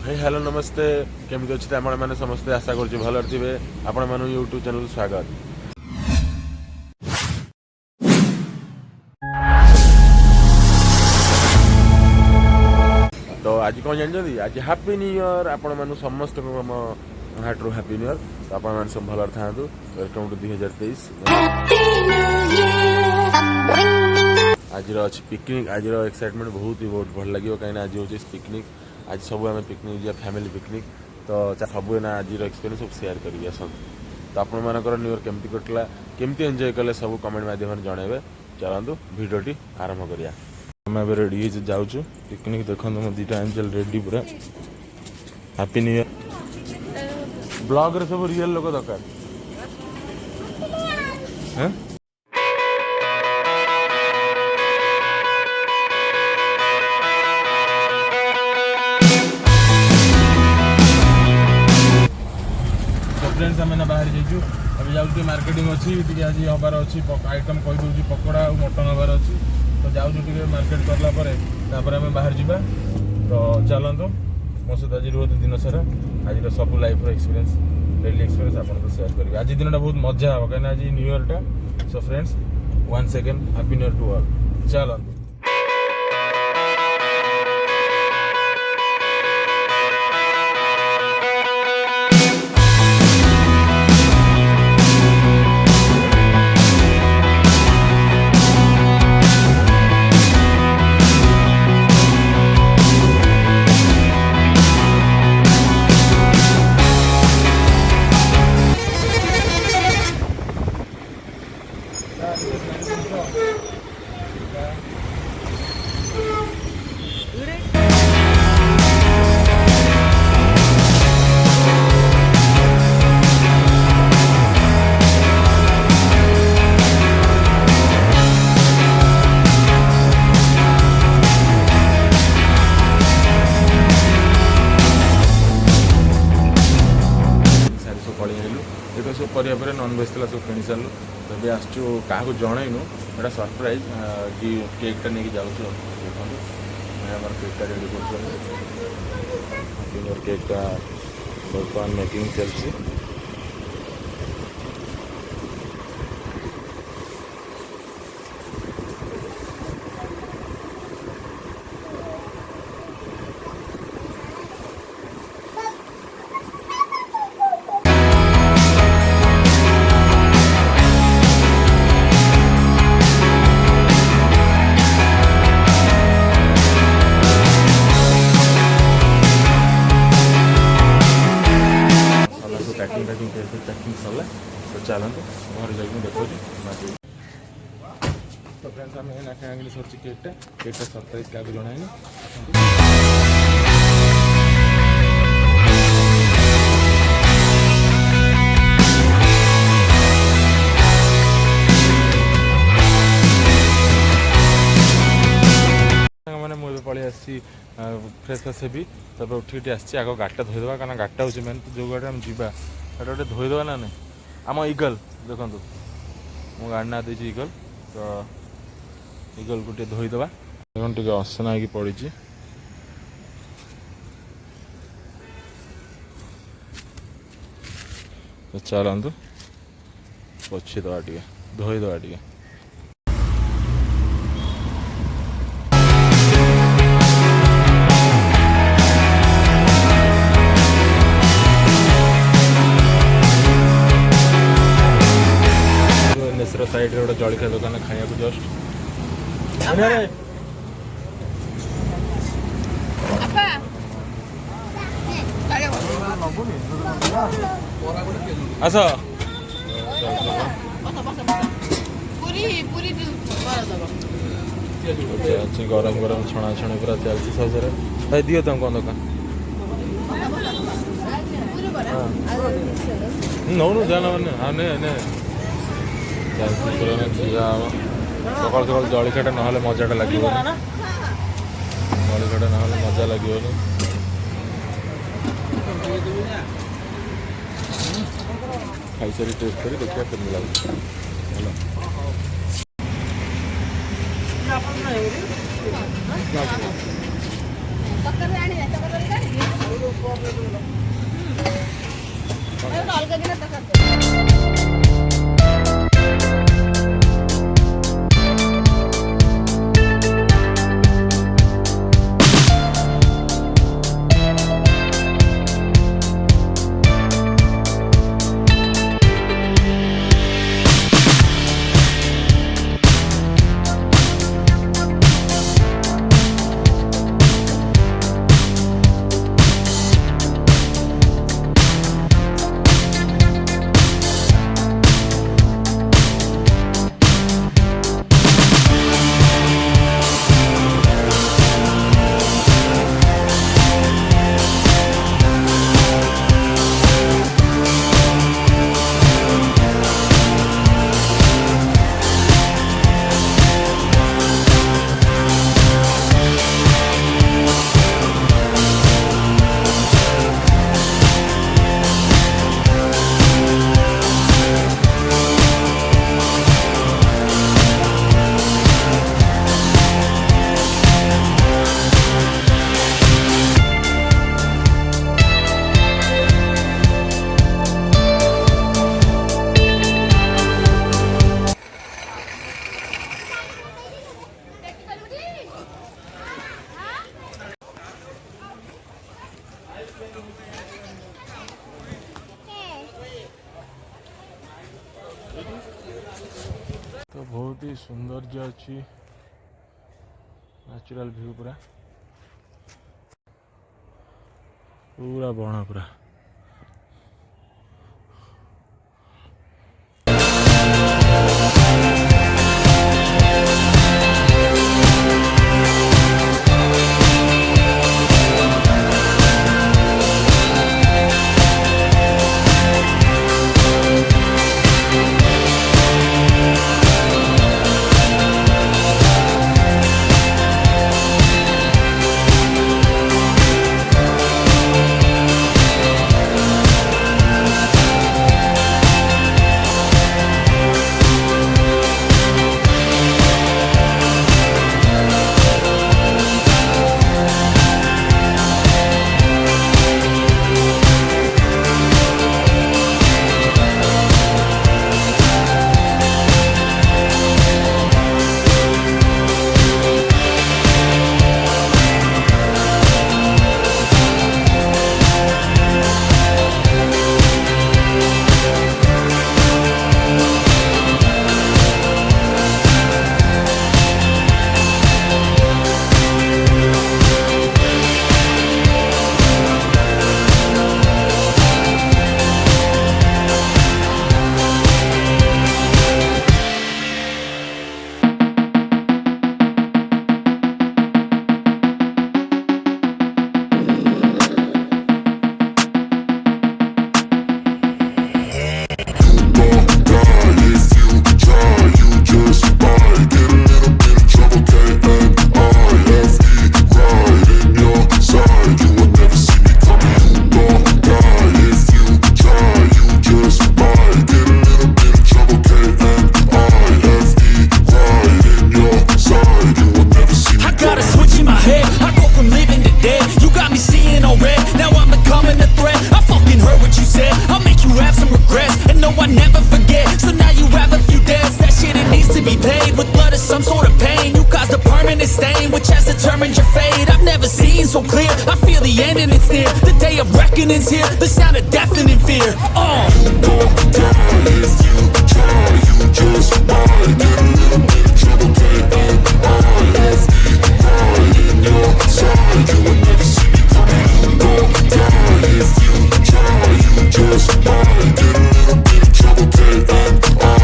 हे hello नमस्ते केमी अच्छे आपण मैंने समस्ते आशा करुँच भल थे आपण मैं यूट्यूब चैनल स्वागत। तो आज कौन जानते आज हैप्पी न्यू ईयर आपण मैं समस्त हार्ट हैप्पी न्यू ईयर। तो आपण मैंने सब भल था वेलकम टू 2023। आज अच्छी पिकनिक आज एक्साइटमेंट बहुत भल लगे कहीं आज हूँ पिकनिक। आज सब आम पिकनिक जा फैमिली पिकनिक तो सब ना आज एक्सपीरियंस सब शेयर करेंगे आस। तो आपण मानकर न्यू ईयर केमती कटला केमती एंजॉय कले सब कमेंट माध्यम जनइबे। चलतु भिडियोटी आरंभ करिया। आम ए रेडी जाऊँ पिकनिक देखो मो दीटा एंजल रेडी पूरा हैप्पी न्यू ईयर। ब्लॉग रे सब रियल लोक दरकार हैं। फ्रेंड्स आम ना बाहर जाइए अभी जाऊँ मार्केटिंग अच्छी आज हबार अच्छी आइटम कहीदे पकोड़ा और मटन हबार अच्छी तो जाऊँ मार्केट करला आम बाहर जावा। तो चलतु मो सहित आज रोज दिन सारा आज सब लाइफ एक्सपीरियंस डेली एक्सपीरियंस आपको शेयर करेंगे। आज दिन बहुत मजा हे कहीं आज न्यू ईयर टा। So friends one second happy new year to all. चलतु सब पर नॉनवेज था सब किणी सारू। तो भी आसचु क्या जनईनु एटा सरप्राइज कि केकटा नहीं जाऊँ देखो आम केकटा रेडी कर केकटा बर्तमान मेकिंग चलती। पैकिंग सरला तो चलते घर जाकर देखो। तो फ्रेंड्स आम नाकि सर केकटा सरप्राइज क्या जन मैंने मुझे पलि आसी फ्रेश फ्रेश हेबी तब उठिक आसी आग गाड़टा धोईदेवा कारण गाड़टा हूँ मेन जो गाड़ी आम जावा गाड़ी गोटे धोईदेवा ना नहीं आम इगल देखो मो गाड़ी ना दे इगल तो इगल गोटे धोईदेवा टे असना हो पड़ी। तो चलतु पोछीदवा टे धोईदेवा टे। साइड गोटे जलखिया दुकान खाया जस्ट आस गरम गरम छणा छणी पूरा चलती सजरे भाई दियो तुम कौन दुकान नौ नु जाना मैंने सकाल सकाल जलखियाटा ना मजाटा लगे जलखियाटा ना मजा लगे खाई सारी टेस्ट कर देखिए केमी लगे भल। तो बहुत ही सौंदर्य अच्छी नेचुरल व्यू पूरा पूरा बण पूरा so clear, I feel the end and it's near. The day of reckoning's here, the sound of deafening fear. You don't die if you try, you just might get a little bit of trouble, K-N-I-F-E, right in your side, you will never see me coming. You don't die if you try, you just might get a little bit of trouble, K-N-I-F-E,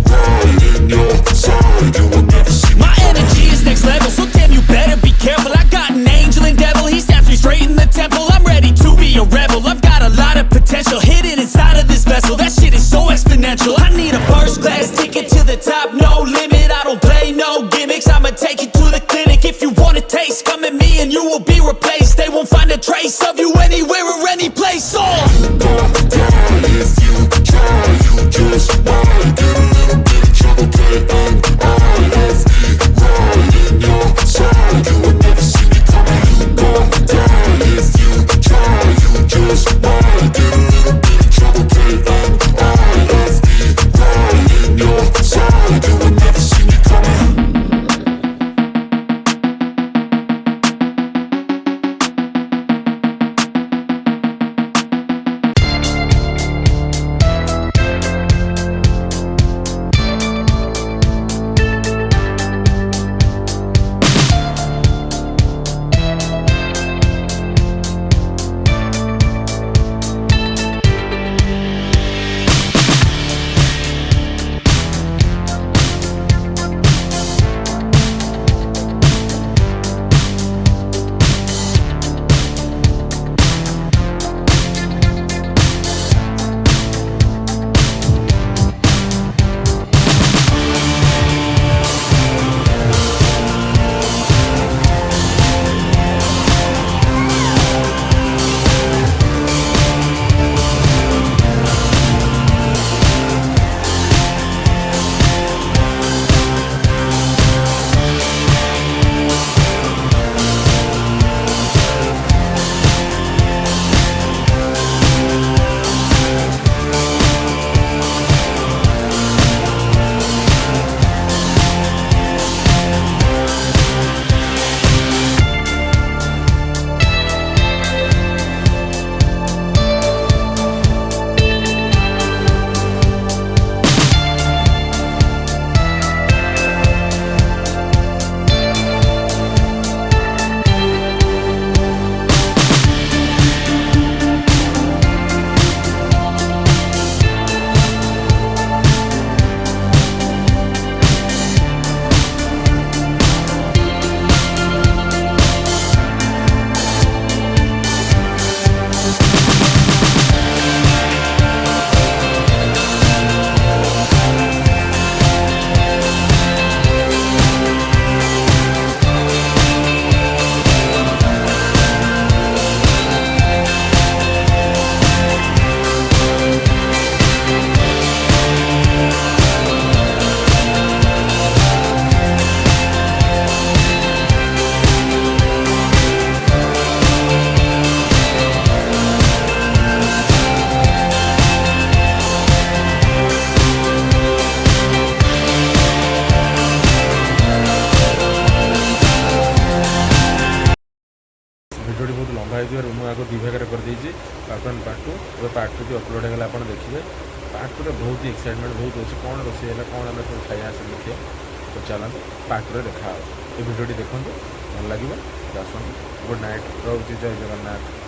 right in your side, you will never see me coming. My energy is next level, so damn you better be careful. I got an angel and devil, he snaps me straight in the temple. I'm ready to be a rebel, I've got a lot of potential hidden inside of this vessel. That shit is so exponential. I need a first class ticket to the top, no limit. I don't play no gimmicks, I'ma take you to the clinic. If you want a taste, come at me and you will be replaced. They won't find a trace of you anywhere or any place. You don't die if you try, you just might get a little bit of trouble, K-N-I-F-E, right in your side, you will never see me coming. You don't die if you try, you just might get a little bit of trouble, K-N-I-F-E, right in your side, you video मुझे दुभाग करदे part 1 part 2 ए part 2 भी upload होगा आप देखिए part 2 बहुत ही excitement बहुत अच्छे कौन रोषे है कौन आम सब खाया से देखिए तो चलते पार्ट 2 देखा ये भिडियोटी देखो भल लगे आसतु गुड नाइट रोचे जय जगन्नाथ।